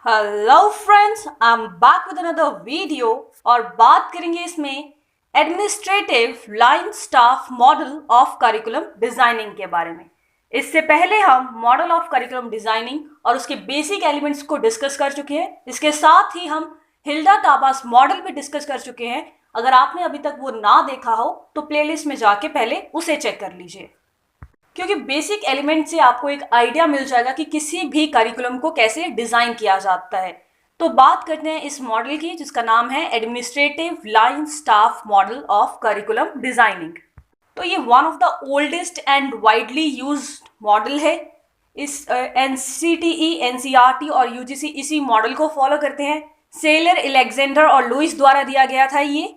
Hello friends, I am back with another video और बात करेंगे इसमें administrative line staff model of curriculum designing के बारे में। इससे पहले हम मॉडल ऑफ करिकुलम डिजाइनिंग और उसके बेसिक एलिमेंट्स को डिस्कस कर चुके हैं। इसके साथ ही हम हिल्डा टाबास मॉडल भी डिस्कस कर चुके हैं। अगर आपने अभी तक वो ना देखा हो तो प्लेलिस्ट में जाके पहले उसे चेक कर लीजिए, क्योंकि बेसिक एलिमेंट से आपको एक आइडिया मिल जाएगा कि किसी भी करिकुलम को कैसे डिजाइन किया जाता है। तो बात करते हैं इस मॉडल की, जिसका नाम है administrative line staff model of curriculum designing. तो ये one of the oldest and widely used model है। इस एनसीटीई, एनसीईआरटी और यूजीसी इसी मॉडल को फॉलो करते हैं। सेलर, अलेक्जेंडर और लुइस द्वारा दिया गया था ये।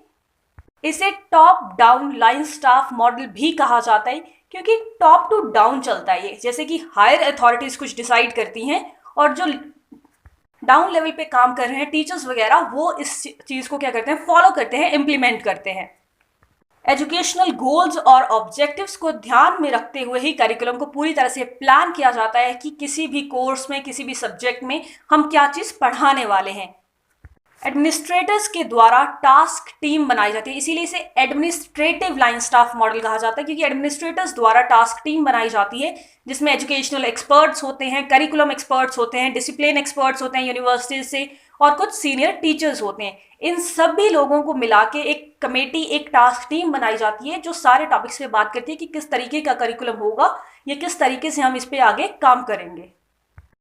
इसे top down line staff model भी कहा जाता है, क्योंकि टॉप टू डाउन चलता है ये। जैसे कि हायर अथॉरिटीज कुछ डिसाइड करती हैं और जो डाउन लेवल पे काम कर रहे हैं टीचर्स वगैरह, वो इस चीज़ को क्या करते हैं, फॉलो करते हैं, इम्प्लीमेंट करते हैं। एजुकेशनल गोल्स और ऑब्जेक्टिव्स को ध्यान में रखते हुए ही करिकुलम को पूरी तरह से प्लान किया जाता है कि किसी भी कोर्स में, किसी भी सब्जेक्ट में हम क्या चीज़ पढ़ाने वाले हैं। एडमिनिस्ट्रेटर्स के द्वारा टास्क टीम बनाई जाती है, इसीलिए इसे एडमिनिस्ट्रेटिव लाइन स्टाफ मॉडल कहा जाता है, क्योंकि एडमिनिस्ट्रेटर्स द्वारा टास्क टीम बनाई जाती है जिसमें एजुकेशनल एक्सपर्ट्स होते हैं, करिकुलम एक्सपर्ट्स होते हैं, डिसिप्लिन एक्सपर्ट्स होते हैं यूनिवर्सिटीज से, और कुछ सीनियर टीचर्स होते हैं। इन सभी लोगों को मिला के एक कमेटी, एक टास्क टीम बनाई जाती है जो सारे टॉपिक्स पे बात करती है कि किस तरीके का करिकुलम होगा या किस तरीके से हम इस पे आगे काम करेंगे।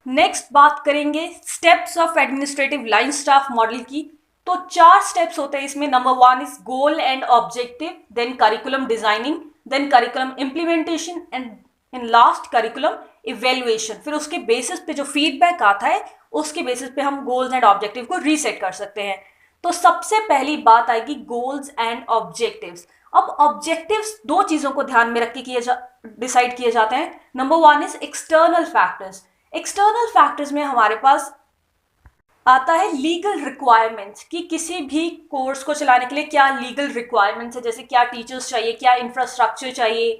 नेक्स्ट बात करेंगे steps of administrative line staff model की। तो 4 स्टेप्स होते हैं इसमें। Number 1 is goal and objective, then curriculum designing, then curriculum implementation and in last curriculum evaluation. फिर उसके बेसिस पे जो फीडबैक आता है उसके बेसिस पे हम गोल्स एंड ऑब्जेक्टिव को रीसेट कर सकते हैं। तो सबसे पहली बात आएगी गोल्स एंड ऑब्जेक्टिव्स। अब ऑब्जेक्टिव्स 2 चीजों को ध्यान में रख के डिसाइड किए जाते हैं। Number 1 is external factors. External factors में हमारे पास आता है लीगल रिक्वायरमेंट्स, कि किसी भी कोर्स को चलाने के लिए क्या लीगल रिक्वायरमेंट्स है, जैसे क्या टीचर्स चाहिए, क्या इंफ्रास्ट्रक्चर चाहिए,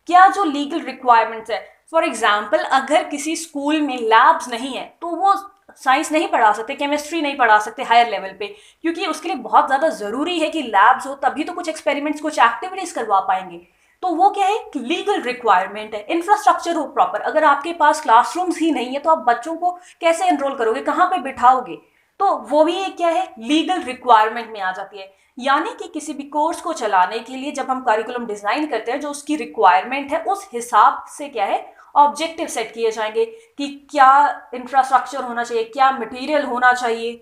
क्या जो लीगल रिक्वायरमेंट्स है। फॉर एग्जाम्पल, अगर किसी स्कूल में लैब्स नहीं है तो वो साइंस नहीं पढ़ा सकते, केमिस्ट्री नहीं पढ़ा सकते हायर लेवल पे, क्योंकि उसके लिए बहुत ज़्यादा ज़रूरी है कि लैब्स हो, तभी तो कुछ एक्सपेरिमेंट्स, कुछ एक्टिविटीज करवा पाएंगे। तो वो क्या है, लीगल रिक्वायरमेंट है। इंफ्रास्ट्रक्चर हो प्रॉपर। अगर आपके पास क्लासरूम्स ही नहीं है तो आप बच्चों को कैसे एनरोल करोगे, कहाँ पे बिठाओगे, तो वो भी एक क्या है, लीगल रिक्वायरमेंट में आ जाती है। यानी कि किसी भी कोर्स को चलाने के लिए जब हम करिकुलम डिजाइन करते हैं, जो उसकी रिक्वायरमेंट है उस हिसाब से क्या है, ऑब्जेक्टिव सेट किए जाएंगे कि क्या इंफ्रास्ट्रक्चर होना चाहिए, क्या मटेरियल होना चाहिए,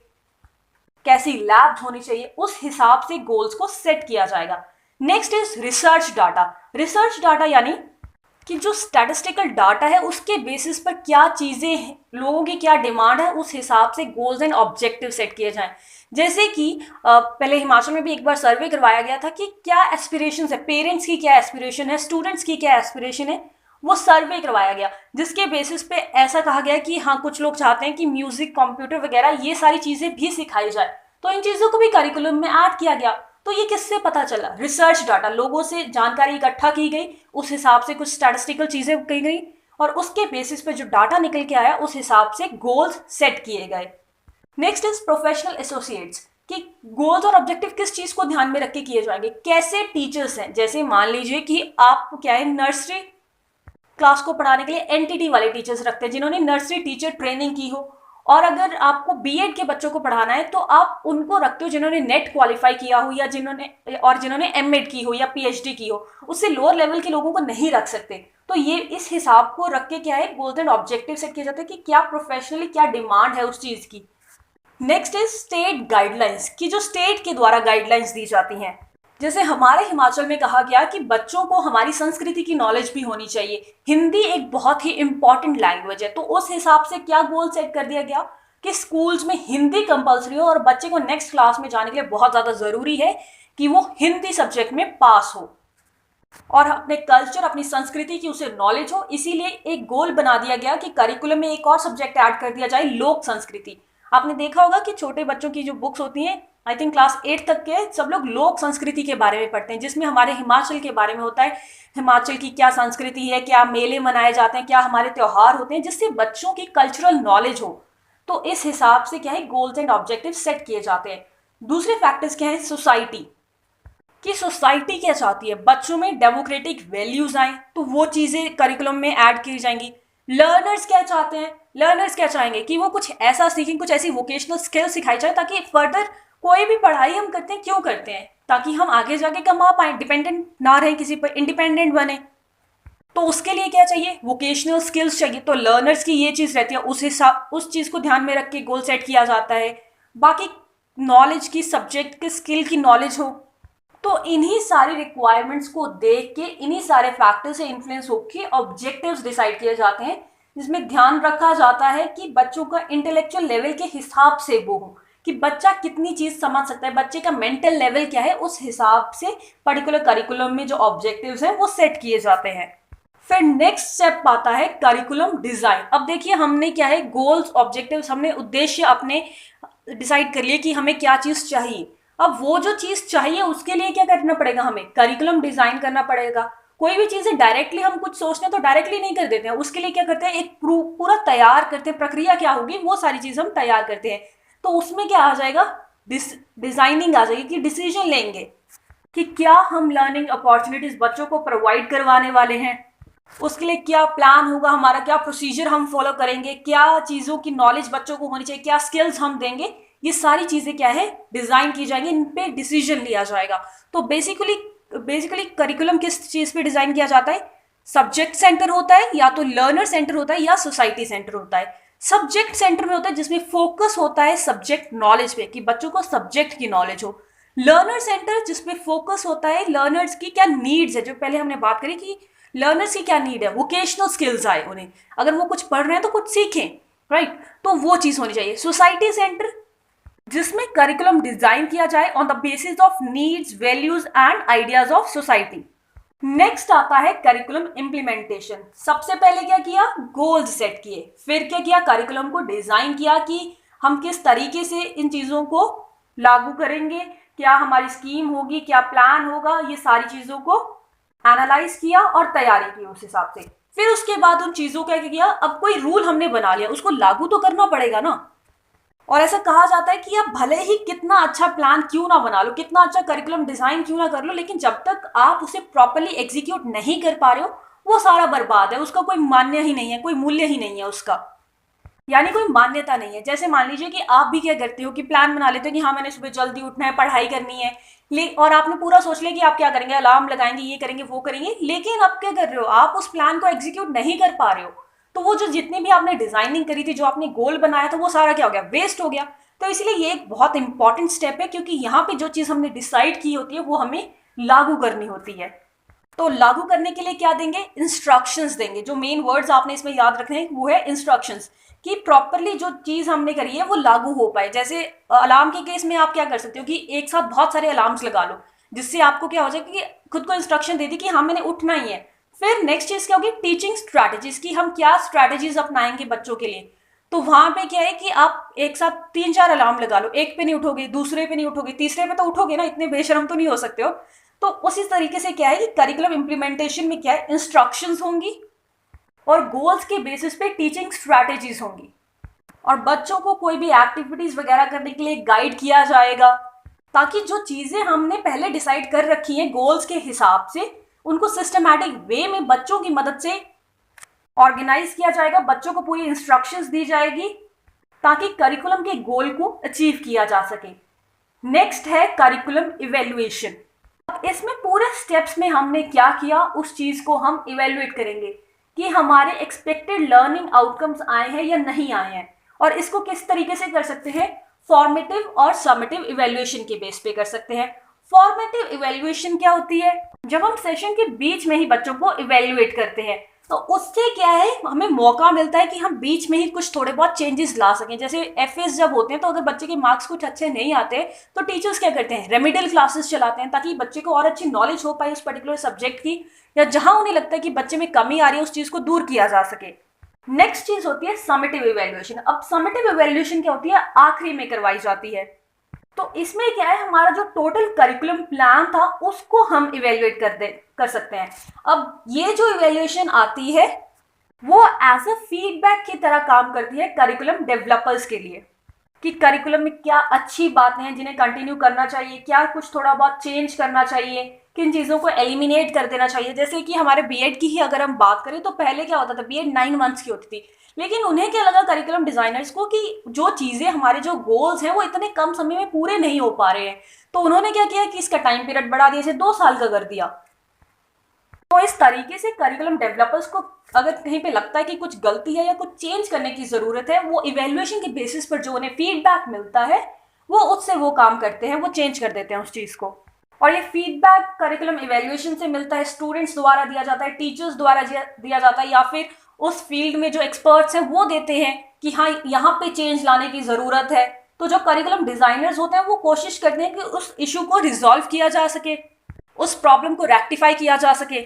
कैसी लैब होनी चाहिए, उस हिसाब से गोल्स को सेट किया जाएगा। Next is research data. Research data यानी कि जो स्टैटिस्टिकल डाटा है उसके बेसिस पर क्या चीज़ें, लोगों की क्या डिमांड है, उस हिसाब से गोल्स एंड ऑब्जेक्टिव सेट किए जाएं। जैसे कि पहले हिमाचल में भी एक बार सर्वे करवाया गया था कि क्या एस्पिरेशन है, पेरेंट्स की क्या एस्पिरेशन है, स्टूडेंट्स की क्या एस्पिरेशन है, वो सर्वे करवाया गया, जिसके बेसिस पे ऐसा कहा गया कि हाँ, कुछ लोग चाहते हैं कि म्यूजिक, कंप्यूटर वगैरह ये सारी चीज़ें भी सिखाई जाए, तो इन चीज़ों को भी करिकुलम में ऐड किया गया। तो ये किससे पता चला, रिसर्च डाटा, लोगों से जानकारी इकट्ठा की गई, उस हिसाब से कुछ स्टैटिस्टिकल चीज़ें की गई और उसके बेसिस पे जो डाटा निकल के आया उस हिसाब से गोल्स सेट किए गए। नेक्स्ट इज प्रोफेशनल एसोसिएट्स, कि गोल्स और ऑब्जेक्टिव किस चीज़ को ध्यान में रख के किए जाएंगे, कैसे टीचर्स हैं। जैसे मान लीजिए कि आप क्या है, नर्सरी क्लास को पढ़ाने के लिए एनटीटी वाले टीचर्स रखते हैं जिन्होंने नर्सरी टीचर ट्रेनिंग की हो, और अगर आपको बीएड के बच्चों को पढ़ाना है तो आप उनको रखते हो जिन्होंने नेट क्वालिफाई किया हो या जिन्होंने एमएड की हो या पीएचडी की हो। उससे लोअर लेवल के लोगों को नहीं रख सकते। तो ये इस हिसाब को रख के क्या है, गोल्स एंड ऑब्जेक्टिव सेट किए जाते हैं कि क्या प्रोफेशनली क्या डिमांड है उस चीज़ की। नेक्स्ट इज स्टेट गाइडलाइंस, की जो स्टेट के द्वारा गाइडलाइंस दी जाती हैं। जैसे हमारे हिमाचल में कहा गया कि बच्चों को हमारी संस्कृति की नॉलेज भी होनी चाहिए। हिंदी एक बहुत ही इंपॉर्टेंट लैंग्वेज है, तो उस हिसाब से क्या गोल सेट कर दिया गया कि स्कूल्स में हिंदी कंपलसरी हो और बच्चे को नेक्स्ट क्लास में जाने के लिए बहुत ज़्यादा ज़रूरी है कि वो हिंदी सब्जेक्ट में पास हो और अपने कल्चर, अपनी संस्कृति की उसे नॉलेज हो। इसीलिए एक गोल बना दिया गया कि करिकुलम में एक और सब्जेक्ट ऐड कर दिया जाए, लोक संस्कृति। आपने देखा होगा कि छोटे बच्चों की जो बुक्स होती हैं, आई थिंक क्लास 8 तक के, सब लोग लोक संस्कृति के बारे में पढ़ते हैं, जिसमें हमारे हिमाचल के बारे में होता है, हिमाचल की क्या संस्कृति है, क्या मेले मनाए जाते हैं, क्या हमारे त्यौहार होते हैं, जिससे बच्चों की कल्चरल नॉलेज हो। तो इस हिसाब से क्या है, गोल्स एंड ऑब्जेक्टिव सेट किए जाते हैं। दूसरे फैक्टर्स क्या है, सोसाइटी, कि सोसाइटी क्या चाहती है, बच्चों में डेमोक्रेटिक वैल्यूज आए तो वो चीजें करिकुलम में ऐड की जाएंगी। लर्नर्स क्या चाहते हैं, लर्नर्स क्या चाहेंगे कि वो कुछ ऐसा सीखें, कुछ ऐसी वोकेशनल स्किल सिखाई जाए ताकि फर्दर कोई भी पढ़ाई हम करते हैं क्यों करते हैं, ताकि हम आगे जाके कमा पाए, डिपेंडेंट ना रहें किसी पर, इंडिपेंडेंट बने। तो उसके लिए क्या चाहिए, वोकेशनल स्किल्स चाहिए। तो लर्नर्स की ये चीज रहती है, उस चीज को ध्यान में रख के गोल सेट किया जाता है। बाकी नॉलेज की, सब्जेक्ट के स्किल की नॉलेज हो। तो इन्हीं सारी रिक्वायरमेंट्स को देख के, इन्हीं सारे फैक्टर से इन्फ्लुएंस होकर ऑब्जेक्टिव्स डिसाइड किए जाते हैं, जिसमें ध्यान रखा जाता है कि बच्चों का इंटेलेक्चुअल लेवल के हिसाब से वो हो, कि बच्चा कितनी चीज समझ सकता है, बच्चे का मेंटल लेवल क्या है, उस हिसाब से पर्टिकुलर करिकुलम में जो ऑब्जेक्टिव्स हैं वो सेट किए जाते हैं। फिर नेक्स्ट स्टेप आता है करिकुलम डिजाइन। अब देखिए, हमने क्या है, गोल्स, ऑब्जेक्टिव्स, हमने उद्देश्य अपने डिसाइड कर लिए कि हमें क्या चीज चाहिए। अब वो जो चीज चाहिए उसके लिए क्या करना पड़ेगा, हमें करिकुलम डिजाइन करना पड़ेगा। कोई भी चीजें डायरेक्टली हम कुछ सोचते हैं तो डायरेक्टली नहीं कर देते हैं, उसके लिए क्या करते हैं, एक पूरा तैयार करते हैं, प्रक्रिया क्या होगी वो सारी चीज हम तैयार करते हैं। तो उसमें क्या आ जाएगा, डिजाइनिंग आ जाएगी, कि डिसीजन लेंगे कि क्या हम लर्निंग अपॉर्चुनिटीज बच्चों को प्रोवाइड करवाने वाले हैं, उसके लिए क्या प्लान होगा हमारा, क्या प्रोसीजर हम फॉलो करेंगे, क्या चीज़ों की नॉलेज बच्चों को होनी चाहिए, क्या स्किल्स हम देंगे। ये सारी चीज़ें क्या है, डिज़ाइन की जाएंगी, इन पे डिसीजन लिया जाएगा। तो बेसिकली करिकुलम किस चीज़ पे डिज़ाइन किया जाता है, सब्जेक्ट सेंटर होता है, या तो लर्नर सेंटर होता है, या सोसाइटी सेंटर होता है। सब्जेक्ट सेंटर में होता है जिसमें फोकस होता है सब्जेक्ट नॉलेज पे, कि बच्चों को सब्जेक्ट की नॉलेज हो। लर्नर सेंटर जिसमें फोकस होता है लर्नर्स की क्या नीड्स है, जो पहले हमने बात करी कि लर्नर्स की क्या नीड है, वोकेशनल स्किल्स आए उन्हें, अगर वो कुछ पढ़ रहे हैं तो कुछ सीखें, राइट। तो वो चीज होनी चाहिए। सोसाइटी सेंटर जिसमें करिकुलम डिजाइन किया जाए on the basis of needs, values and ideas of society. Next आता है करिकुलम इम्प्लीमेंटेशन। सबसे पहले क्या किया, गोल्स सेट किए, फिर क्या किया, करिकुलम को डिजाइन किया कि हम किस तरीके से इन चीजों को लागू करेंगे, क्या हमारी स्कीम होगी, क्या प्लान होगा, ये सारी चीजों को एनालाइज किया और तैयारी की उस हिसाब से। फिर उसके बाद उन चीजों का क्या किया, अब कोई रूल हमने बना लिया, उसको लागू तो करना पड़ेगा ना। और ऐसा कहा जाता है कि आप भले ही कितना अच्छा प्लान क्यों ना बना लो, कितना अच्छा करिकुलम डिजाइन क्यों ना कर लो, लेकिन जब तक आप उसे प्रॉपरली एग्जीक्यूट नहीं कर पा रहे हो, वो सारा बर्बाद है, उसका कोई मान्य ही नहीं है, कोई मूल्य ही नहीं है उसका, यानी कोई मान्यता नहीं है। जैसे मान लीजिए कि आप भी क्या करते हो कि प्लान बना लेते हो कि हाँ मैंने सुबह जल्दी उठना है, पढ़ाई करनी है, और आपने पूरा सोच लिया कि आप क्या करेंगे, अलार्म लगाएंगे, ये करेंगे, वो करेंगे, लेकिन आप क्या कर रहे हो, आप उस प्लान को एग्जीक्यूट नहीं कर पा रहे हो। तो वो जो जितनी भी आपने डिजाइनिंग करी थी, जो आपने गोल बनाया था, वो सारा क्या हो गया, वेस्ट हो गया। तो इसलिए ये एक बहुत इंपॉर्टेंट स्टेप है, क्योंकि यहाँ पे जो चीज हमने डिसाइड की होती है वो हमें लागू करनी होती है। तो लागू करने के लिए क्या देंगे, इंस्ट्रक्शंस देंगे। जो मेन वर्ड्स आपने इसमें याद रखने हैं वो है इंस्ट्रक्शंस, कि प्रॉपरली जो चीज हमने करी है वो लागू हो पाए। जैसे अलार्म के केस में आप क्या कर सकते हो कि एक साथ बहुत सारे अलार्म्स लगा लो, जिससे आपको क्या हो जाए कि खुद को इंस्ट्रक्शन दे दी कि हाँ मैंने उठना ही है। फिर नेक्स्ट चीज क्या होगी, टीचिंग स्ट्रैटेजीज, की हम क्या स्ट्रैटेजीज अपनाएंगे बच्चों के लिए। तो वहां पे क्या है कि आप एक साथ 3-4 अलार्म लगा लो, एक पे नहीं उठोगे, दूसरे पे नहीं उठोगे, तीसरे पे तो उठोगे ना, इतने बेशरम तो नहीं हो सकते हो। तो उसी तरीके से क्या है कि करिकुलम इंप्लीमेंटेशन में क्या है, इंस्ट्रक्शंस होंगी और गोल्स के बेसिस पे टीचिंग स्ट्रैटेजीज होंगी, और बच्चों को कोई भी एक्टिविटीज वगैरह करने के लिए गाइड किया जाएगा, ताकि जो चीजें हमने पहले डिसाइड कर रखी हैं गोल्स के हिसाब से, उनको सिस्टमैटिक वे में बच्चों की मदद से ऑर्गेनाइज किया जाएगा, बच्चों को पूरी इंस्ट्रक्शंस दी जाएगी, ताकि करिकुलम के गोल को अचीव किया जा सके। नेक्स्ट है करिकुलम इवेल्युएशन। अब इसमें पूरे स्टेप्स में हमने क्या किया, उस चीज को हम इवेल्युएट करेंगे कि हमारे एक्सपेक्टेड लर्निंग आउटकम्स आए हैं या नहीं आए हैं। और इसको किस तरीके से कर सकते हैं, फॉर्मेटिव और समेटिव इवेल्युएशन के बेस पे कर सकते हैं। फॉर्मेटिव इवेल्युएशन क्या होती है, जब हम सेशन के बीच में ही बच्चों को इवेल्युएट करते हैं, तो उससे क्या है, हमें मौका मिलता है कि हम बीच में ही कुछ थोड़े बहुत चेंजेस ला सकें। जैसे एफएस जब होते हैं, तो अगर बच्चे के मार्क्स कुछ अच्छे नहीं आते, तो टीचर्स क्या करते हैं, रेमिडियल क्लासेस चलाते हैं, ताकि बच्चे को और अच्छी नॉलेज हो पाए उस पर्टिकुलर सब्जेक्ट की, या जहां उन्हें लगता है कि बच्चे में कमी आ रही है उस चीज को दूर किया जा सके। नेक्स्ट चीज होती है समेटिव इवेल्युएशन। अब समेटिव इवेल्युएशन क्या होती है, आखिरी में करवाई जाती है। तो इसमें क्या है, हमारा जो टोटल करिकुलम प्लान था उसको हम इवेल्युएट कर सकते हैं। अब ये जो इवेल्युएशन आती है, वो एज अ फीडबैक की तरह काम करती है करिकुलम डेवलपर्स के लिए कि करिकुलम में क्या अच्छी बातें हैं जिन्हें कंटिन्यू करना चाहिए, क्या कुछ थोड़ा बहुत चेंज करना चाहिए, किन चीज़ों को एलिमिनेट कर देना चाहिए। जैसे कि हमारे बीएड की ही अगर हम बात करें तो पहले क्या होता था, बीएड 9 मंथ्स की होती थी, लेकिन उन्हें क्या लगा करिकुलम डिजाइनर्स को कि जो चीज़ें हमारे जो गोल्स हैं वो इतने कम समय में पूरे नहीं हो पा रहे हैं, तो उन्होंने क्या किया कि इसका टाइम पीरियड बढ़ा दिया, इसे 2 साल का कर दिया। तो इस तरीके से करिकुलम डेवलपर्स को अगर कहीं पे लगता है कि कुछ गलती है या कुछ चेंज करने की ज़रूरत है, वो इवेल्युएशन के बेसिस पर जो उन्हें फीडबैक मिलता है वो उससे वो काम करते हैं, वो चेंज कर देते हैं उस चीज़ को। और ये फीडबैक करिकुलम इवेल्युएशन से मिलता है, स्टूडेंट्स द्वारा दिया जाता है, टीचर्स द्वारा दिया जाता है, या फिर उस फील्ड में जो एक्सपर्ट्स हैं वो देते हैं कि हाँ यहाँ पे चेंज लाने की ज़रूरत है। तो जो करिकुलम डिज़ाइनर्स होते हैं वो कोशिश करते हैं कि उस इशू को रिजॉल्व किया जा सके, उस प्रॉब्लम को रेक्टिफाई किया जा सके,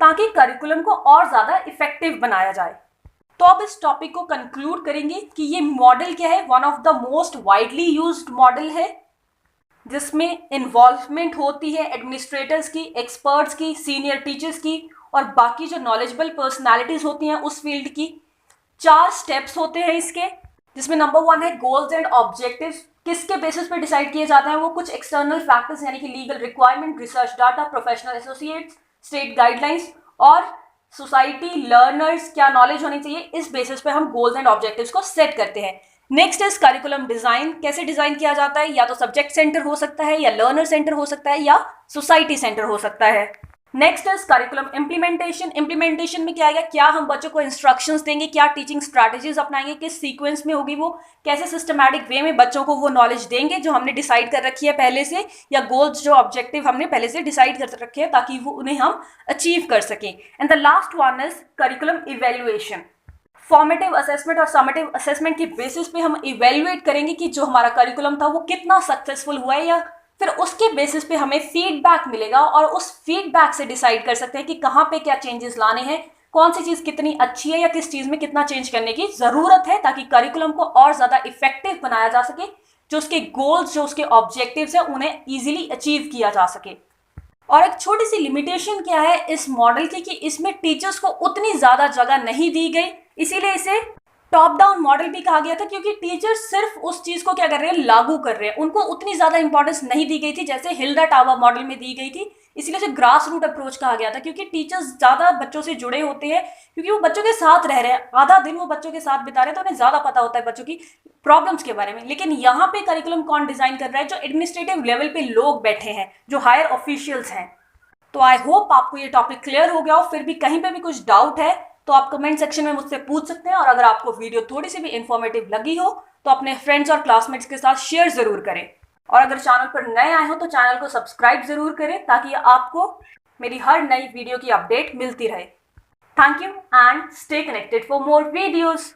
ताकि करिकुलम को और ज़्यादा इफेक्टिव बनाया जाए। तो अब इस टॉपिक को कंक्लूड करेंगे कि ये मॉडल क्या है, one of the most widely used model है, जिसमें इन्वॉल्वमेंट होती है एडमिनिस्ट्रेटर्स की, एक्सपर्ट्स की, सीनियर टीचर्स की और बाकी जो नॉलेजेबल पर्सनालिटीज होती हैं उस फील्ड की। 4 स्टेप्स होते हैं इसके, जिसमें नंबर 1 है गोल्स एंड ऑब्जेक्टिव्स। किसके बेसिस पे डिसाइड किए जाते हैं वो कुछ एक्सटर्नल फैक्टर्स यानी कि legal requirement, research data, professional associates, state guidelines और सोसाइटी, लर्नर्स क्या नॉलेज होनी चाहिए, इस बेसिस पे हम गोल्स एंड ऑब्जेक्टिव्स को सेट करते हैं। Next is curriculum design. कैसे डिजाइन किया जाता है, या तो सब्जेक्ट सेंटर हो सकता है, या लर्नर सेंटर हो सकता है, या सोसाइटी सेंटर हो सकता है। Next is curriculum implementation. Implementation में क्या आएगा, क्या हम बच्चों को इंस्ट्रक्शंस देंगे, क्या टीचिंग स्ट्रैटेजीज अपनाएंगे, किस सीक्वेंस में होगी वो, कैसे सिस्टमैटिक वे में बच्चों को वो नॉलेज देंगे जो हमने डिसाइड कर रखी है पहले से, या गोल्स जो ऑब्जेक्टिव हमने पहले से डिसाइड कर रखे हैं ताकि वो उन्हें हम अचीव कर सकें। And the last one is curriculum evaluation. Formative assessment और समेटिव असेसमेंट की बेसिस पे हम इवेल्युएट करेंगे कि जो हमारा करिकुलम था वो कितना सक्सेसफुल हुआ है, या फिर उसके बेसिस पे हमें फीडबैक मिलेगा और उस फीडबैक से डिसाइड कर सकते हैं कि कहाँ पे क्या चेंजेस लाने हैं, कौन सी चीज़ कितनी अच्छी है या किस चीज़ में कितना चेंज करने की ज़रूरत है, ताकि करिकुलम को और ज़्यादा इफेक्टिव बनाया जा सके, जो उसके गोल्स, जो उसके ऑब्जेक्टिव्स हैं उन्हें ईजिली अचीव किया जा सके। और एक छोटी सी लिमिटेशन क्या है इस मॉडल की कि इसमें टीचर्स को उतनी ज़्यादा जगह नहीं दी गई, इसीलिए इसे टॉप डाउन मॉडल भी कहा गया था, क्योंकि टीचर्स सिर्फ उस चीज को क्या कर रहे हैं, लागू कर रहे हैं, उनको उतनी ज्यादा इंपॉर्टेंस नहीं दी गई थी जैसे हिल्डा टावर मॉडल में दी गई थी। इसलिए उसे ग्रास रूट अप्रोच कहा गया था, क्योंकि टीचर्स ज्यादा बच्चों से जुड़े होते हैं, क्योंकि वो बच्चों के साथ रह रहे हैं, आधा दिन वो बच्चों के साथ बिता रहे हैं, तो उन्हें ज्यादा पता होता है बच्चों की प्रॉब्लम्स के बारे में। लेकिन यहाँ पे करिकुलम कौन डिजाइन कर रहा है, जो एडमिनिस्ट्रेटिव लेवल पे लोग बैठे हैं, जो हायर ऑफिशियल्स हैं। तो आई होप आपको ये टॉपिक क्लियर हो गया हो। फिर भी कहीं पे भी कुछ डाउट है तो आप कमेंट सेक्शन में मुझसे पूछ सकते हैं, और अगर आपको वीडियो थोड़ी सी भी इंफॉर्मेटिव लगी हो तो अपने फ्रेंड्स और क्लासमेट्स के साथ शेयर जरूर करें। और अगर चैनल पर नए आए हो तो चैनल को सब्सक्राइब जरूर करें, ताकि आपको मेरी हर नई वीडियो की अपडेट मिलती रहे। Thank you and stay connected for more videos.